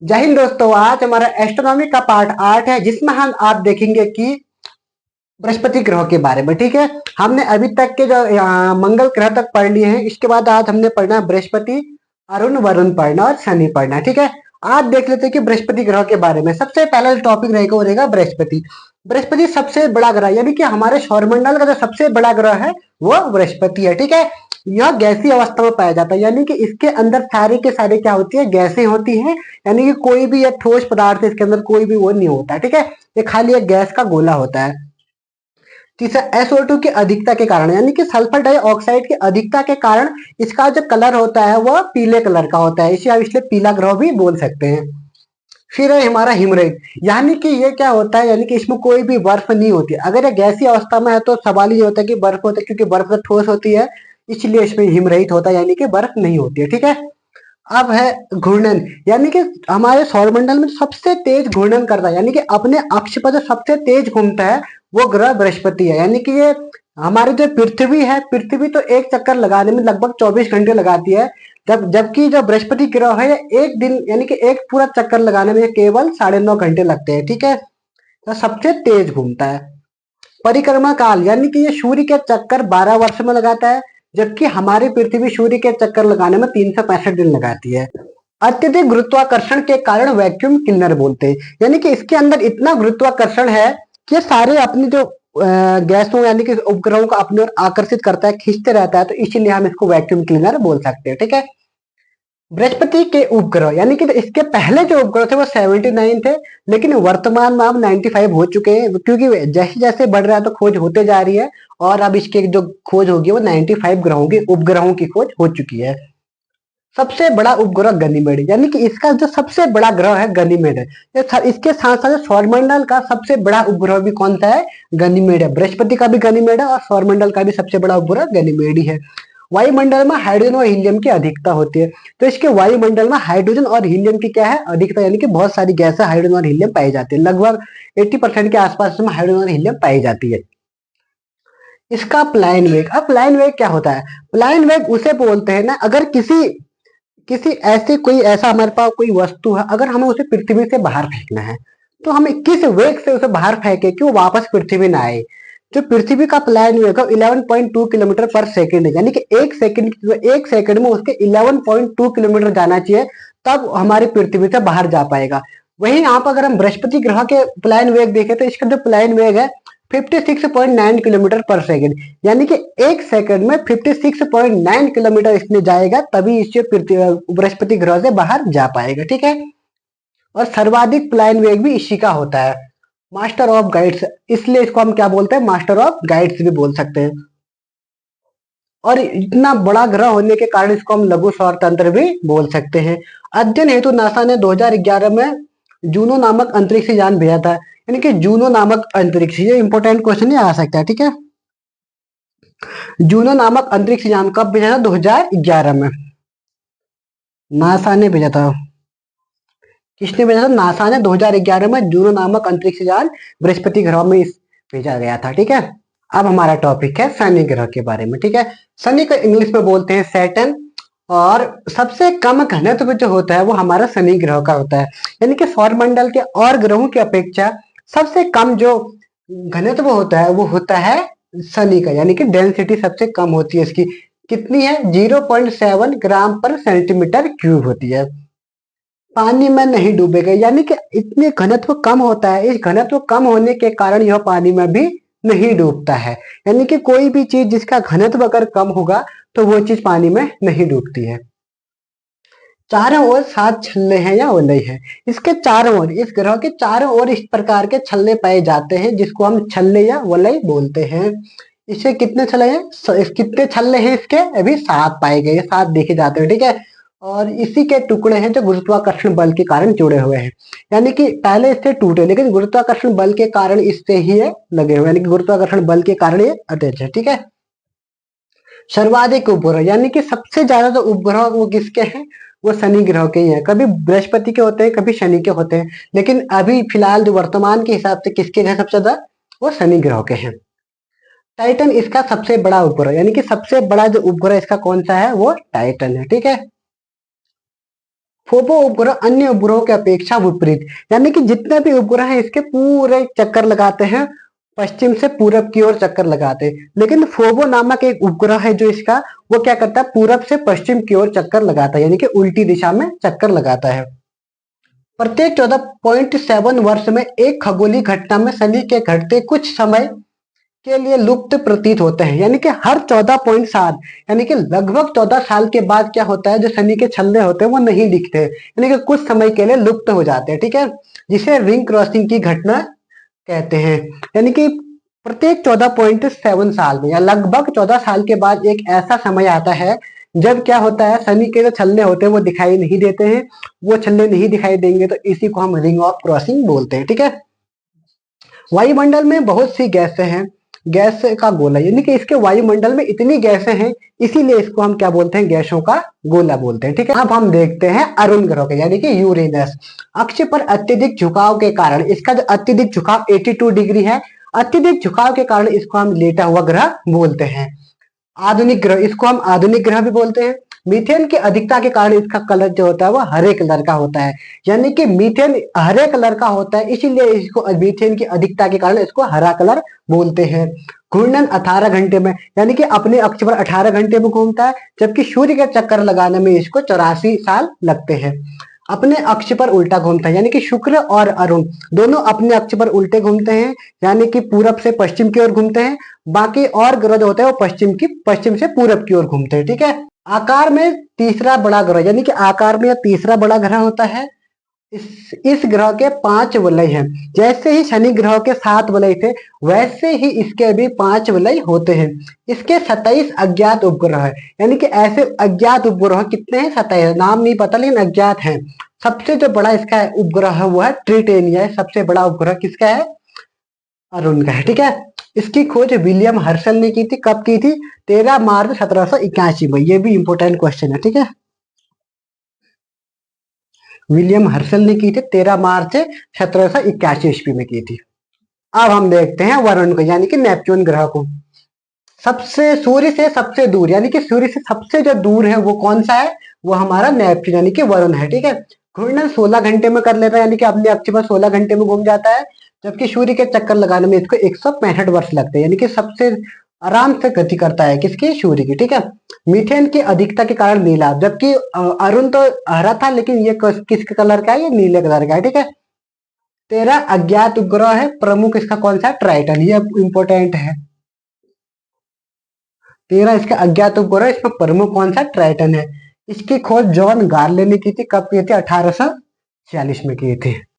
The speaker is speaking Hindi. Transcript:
जय हिंद दोस्तों। आज हमारा एस्ट्रोनॉमी का पार्ट 8 है जिसमें हम आप देखेंगे कि बृहस्पति ग्रह के बारे में। ठीक है, हमने अभी तक के जो मंगल ग्रह तक पढ़ लिए हैं। इसके बाद आज हमने पढ़ना है बृहस्पति, अरुण, वरुण पढ़ना और शनि पढ़ना। ठीक है, आज देख लेते हैं कि बृहस्पति ग्रह के बारे में। सबसे पहला जो टॉपिक रहेगा वो रहेगा बृहस्पति। बृहस्पति सबसे बड़ा ग्रह यानी कि हमारे सौरमंडल का जो सबसे बड़ा ग्रह है वो बृहस्पति है। ठीक है, यह गैसीय अवस्था में पाया जाता है यानी कि इसके अंदर सारे के सारे क्या होती है, गैसें होती हैं। यानी कि कोई भी यह ठोस पदार्थ इसके अंदर कोई भी वो नहीं होता है। ठीक है, ये खाली एक गैस का गोला होता है। तीसरा SO2 की अधिकता के कारण यानी कि सल्फर डाइऑक्साइड की अधिकता के कारण इसका जो कलर होता है वह पीले कलर का होता है। इसे आप इसलिए पीला ग्रह भी बोल सकते हैं। फिर है हमारा हिमरेट, यानी कि ये क्या होता है, यानी कि इसमें कोई भी बर्फ नहीं होती। अगर ये गैसीय अवस्था में है तो सवाल ये होता है कि बर्फ होता है, क्योंकि बर्फ तो ठोस होती है इसलिए इसमें हिमरहित होता है यानी कि बर्फ नहीं होती है। ठीक है, अब है घूर्णन, यानी कि हमारे सौरमंडल में सबसे तेज घूर्णन करता है यानी कि अपने अक्ष पर जो सबसे तेज घूमता है वो ग्रह बृहस्पति है। यानी कि ये हमारी जो पृथ्वी है, पृथ्वी तो एक चक्कर लगाने में लगभग 24 घंटे लगाती है, जबकि जो बृहस्पति ग्रह है एक दिन यानी कि एक पूरा चक्कर लगाने में केवल 9.5 घंटे लगते हैं। ठीक है, तो सबसे तेज घूमता है। परिक्रमा काल, यानी कि ये सूर्य के चक्कर 12 वर्ष में लगाता है, जबकि हमारी पृथ्वी सूर्य के चक्कर लगाने में 365 दिन लगाती है। अत्यधिक गुरुत्वाकर्षण के कारण वैक्यूम क्लीनर बोलते हैं, यानी कि इसके अंदर इतना गुरुत्वाकर्षण है कि ये सारे अपनी जो गैसों यानी कि उपग्रहों को अपनी ओर आकर्षित करता है, खींचते रहता है, तो इसीलिए हम इसको वैक्यूम क्लीनर बोल सकते हैं। ठीक है, बृहस्पति के उपग्रह यानी कि इसके पहले जो उपग्रह थे वो 79 थे, लेकिन वर्तमान में अब 95 हो चुके हैं, क्योंकि जैसे जैसे बढ़ रहा है तो खोज होते जा रही है। और अब इसके जो खोज होगी वो 95 ग्रहों की उपग्रहों की खोज हो चुकी है। सबसे बड़ा उपग्रह गनीमेड, यानी कि इसका जो सबसे बड़ा ग्रह है गनीमेड है। इसके साथ साथ सौरमंडल का सबसे बड़ा उपग्रह भी कौन सा है, गनीमेड है। बृहस्पति का भी गनीमेड है और सौरमंडल का भी सबसे बड़ा उपग्रह गनीमेड ही है। वायुमंडल में हाइड्रोजन और हीलियम की अधिकता होती है, तो इसके वायुमंडल में हाइड्रोजन और हीलियम की क्या है, अधिकता, यानी कि बहुत सारी गैसें हाइड्रोजन और हीलियम पाई जाती है। लगभग 80% के आसपास इसमें हाइड्रोजन और हीलियम पाई जाती है। इसका प्लाइन वेग, अब प्लाइन वेग क्या होता है, प्लाइन वेग उसे बोलते हैं ना, अगर किसी किसी ऐसे कोई ऐसा हमारे पास कोई वस्तु है, अगर हमें उसे पृथ्वी से बाहर फेंकना है तो हमें किस वेग से उसे बाहर फेंके कि वो वापस पृथ्वी ना आए। जो पृथ्वी का प्लान वेग है 11.2 किलोमीटर पर सेकंड है, यानी कि एक सेकंड में उसके 11.2 किलोमीटर जाना चाहिए, तब हमारी पृथ्वी से बाहर जा पाएगा। वहीं यहाँ पर अगर हम बृहस्पति ग्रह के प्लान वेग देखें तो इसका जो प्लान वेग है 56.9 किलोमीटर पर सेकंड, यानी कि एक सेकंड में 56.9 किलोमीटर इसमें जाएगा, तभी इससे बृहस्पति ग्रह से बाहर जा पाएगा। ठीक है, और सर्वाधिक प्लान वेग भी इसी का होता है। मास्टर ऑफ गाइड्स, इसलिए इसको हम क्या बोलते हैं, मास्टर ऑफ गाइड्स भी बोल सकते हैं। और इतना बड़ा ग्रह होने के कारण इसको हम लघु सौर तंत्र भी बोल सकते हैं। अध्ययन हेतु नासा ने 2011 में जूनो नामक अंतरिक्ष यान भेजा था, यानी कि जूनो नामक अंतरिक्ष, ये इंपॉर्टेंट क्वेश्चन ही आ सकता है। ठीक है, जूनो नामक अंतरिक्ष यान कब भेजा था, 2011 में नासा ने भेजा था। किसने भेजा था, नासा ने 2011 में जूनो नामक अंतरिक्ष यान बृहस्पति ग्रह में भेजा गया था। ठीक है, अब हमारा टॉपिक है शनि ग्रह के बारे में। ठीक है, शनि को इंग्लिश में बोलते हैं सैटर्न, और सबसे कम घनत्व जो होता है वो हमारा शनि ग्रह का होता है, यानी कि सौरमंडल के और ग्रहों की अपेक्षा सबसे कम जो घनत्व होता है वो होता है शनि का, यानी कि डेंसिटी सबसे कम होती है इसकी। कितनी है, 0.7 ग्राम पर सेंटीमीटर क्यूब होती है। पानी में नहीं डूबेगा, यानी कि इतने घनत्व कम होता है, इस घनत्व कम होने के कारण यह पानी में भी नहीं डूबता है। यानी कि कोई भी चीज जिसका घनत्व अगर कम होगा तो वो चीज पानी में नहीं डूबती है। चारों ओर 7 छल्ले हैं या वलय है, इसके चारों ओर, इस ग्रह के चारों ओर इस प्रकार के छल्ले पाए जाते हैं जिसको हम छल्ले या वलय बोलते हैं। इससे कितने छल्ले हैं, कितने छल्ले हैं इसके, अभी 7 पाए गए, 7 देखे जाते हैं। ठीक है, और इसी के टुकड़े हैं जो गुरुत्वाकर्षण बल के कारण जुड़े हुए हैं, यानी कि पहले इससे टूटे लेकिन गुरुत्वाकर्षण बल के कारण इससे ही ये लगे हुए, यानी कि गुरुत्वाकर्षण बल के कारण ये अटैच है। ठीक है, सर्वाधिक उपग्रह, यानी कि सबसे ज्यादा जो उपग्रह वो किसके हैं, वो शनि ग्रह के ही है। कभी बृहस्पति के होते हैं, कभी शनि के होते हैं, लेकिन अभी फिलहाल जो वर्तमान के हिसाब से किसके हैं सबसे ज्यादा, वो शनि ग्रह के हैं। टाइटन इसका सबसे बड़ा उपग्रह, यानी कि सबसे बड़ा जो उपग्रह इसका कौन सा है, वो टाइटन है। ठीक है, फोबो उपग्रह अन्य उपग्रहों की अपेक्षा विपरीत, यानी कि जितने भी उपग्रह हैं इसके पूरे चक्कर लगाते हैं, पश्चिम से पूरब की ओर चक्कर लगाते हैं। लेकिन फोबो नामक एक उपग्रह है जो इसका, वो क्या करता है, पूरब से पश्चिम की ओर चक्कर लगाता है, यानी कि उल्टी दिशा में चक्कर लगाता है। प्रत्येक 14.7 वर्ष में एक खगोलीय घटना में शनि के घटते कुछ समय के लिए लुप्त प्रतीत होते हैं, यानी कि हर 14.7 यानी कि लगभग 14 साल के बाद क्या होता है, जो शनि के छल्ले होते हैं वो नहीं दिखते, यानी कि कुछ समय के लिए लुप्त हो जाते हैं, ठीक है, जिसे रिंग क्रॉसिंग की घटना कहते हैं। यानी कि प्रत्येक 14.7 साल में या लगभग 14 साल के बाद एक ऐसा समय आता है जब क्या होता है, शनि के जो छल्ले होते हैं वो दिखाई नहीं देते हैं, वो छल्ले नहीं दिखाई देंगे तो इसी को हम रिंग ऑफ क्रॉसिंग बोलते हैं, ठीक है। वायुमंडल में बहुत सी गैसें हैं, गैस का गोला, यानी कि इसके वायुमंडल में इतनी गैसें हैं, इसीलिए इसको हम क्या बोलते हैं, गैसों का गोला बोलते हैं, ठीक है। अब हम देखते हैं अरुण ग्रह के, यानी कि यूरेनस। अक्ष पर अत्यधिक झुकाव के कारण, इसका जो अत्यधिक झुकाव 82 डिग्री है, अत्यधिक झुकाव के कारण इसको हम लेटा हुआ ग्रह बोलते हैं। आधुनिक ग्रह, इसको हम आधुनिक ग्रह भी बोलते हैं। मीथेन की अधिकता के कारण इसका कलर जो होता है वो हरे कलर का होता है, यानी कि मीथेन हरे कलर का होता है, इसीलिए इसको मीथेन की अधिकता के कारण इसको हरा कलर बोलते हैं। घूर्णन 18 घंटे में, यानी कि अपने अक्ष पर 18 घंटे में घूमता है, जबकि सूर्य के चक्कर लगाने में इसको 84 साल लगते हैं। अपने अक्ष पर उल्टा घूमता है, यानी कि शुक्र और अरुण दोनों अपने अक्ष पर उल्टे घूमते हैं, यानी कि पूरब से पश्चिम की ओर घूमते हैं। बाकी और ग्रह जो होते हैं वो पश्चिम से पूरब की ओर घूमते हैं, ठीक है। आकार में तीसरा बड़ा ग्रह, यानी कि आकार में तीसरा बड़ा ग्रह होता है। इस ग्रह के 5 वलय हैं, जैसे ही शनि ग्रह के 7 वलय थे वैसे ही इसके भी 5 वलय होते हैं। इसके 27 अज्ञात उपग्रह है, यानी कि ऐसे अज्ञात उपग्रह कितने हैं, 27, नाम नहीं पता लेकिन अज्ञात हैं। सबसे जो बड़ा इसका उपग्रह है वो है ट्रिटेनिया, सबसे बड़ा उपग्रह किसका है, अरुण का है, ठीक है। इसकी खोज विलियम हर्शल ने की थी, कब की थी, 13 मार्च 1781 में। ये भी इंपॉर्टेंट क्वेश्चन है, ठीक है। विलियम हर्शल ने की थी 13 मार्च 1781 ईस्वी में की थी। अब हम देखते हैं वरुण को, यानी कि नेपच्यून ग्रह को। सबसे सूर्य से सबसे दूर, यानी कि सूर्य से सबसे जो दूर है वो कौन सा है, वो हमारा नेपच्यून यानी कि वरुण है, ठीक है। घूर्णन 16 घंटे में कर लेता है, यानी कि अपने अक्ष पर 16 घंटे में घूम जाता है, जबकि सूर्य के चक्कर लगाने में इसको 165 वर्ष लगते हैं, यानी कि सबसे आराम से गति करता है किसकी, सूर्य की, ठीक है। मीथेन की अधिकता के कारण नीला, जबकि अरुण तो हरा था लेकिन ये किसके कलर का है, ये नीले कलर का है, ठीक है। 13 अज्ञात उपग्रह है, प्रमुख इसका कौन सा, ट्राइटन, ये इंपॉर्टेंट है। 13 इसका अज्ञात उपग्रह, इसमें प्रमुख कौन सा, ट्राइटन है। इसकी खोज जॉन गार्ले ने की थी, कब की थी, 1846 में की थी।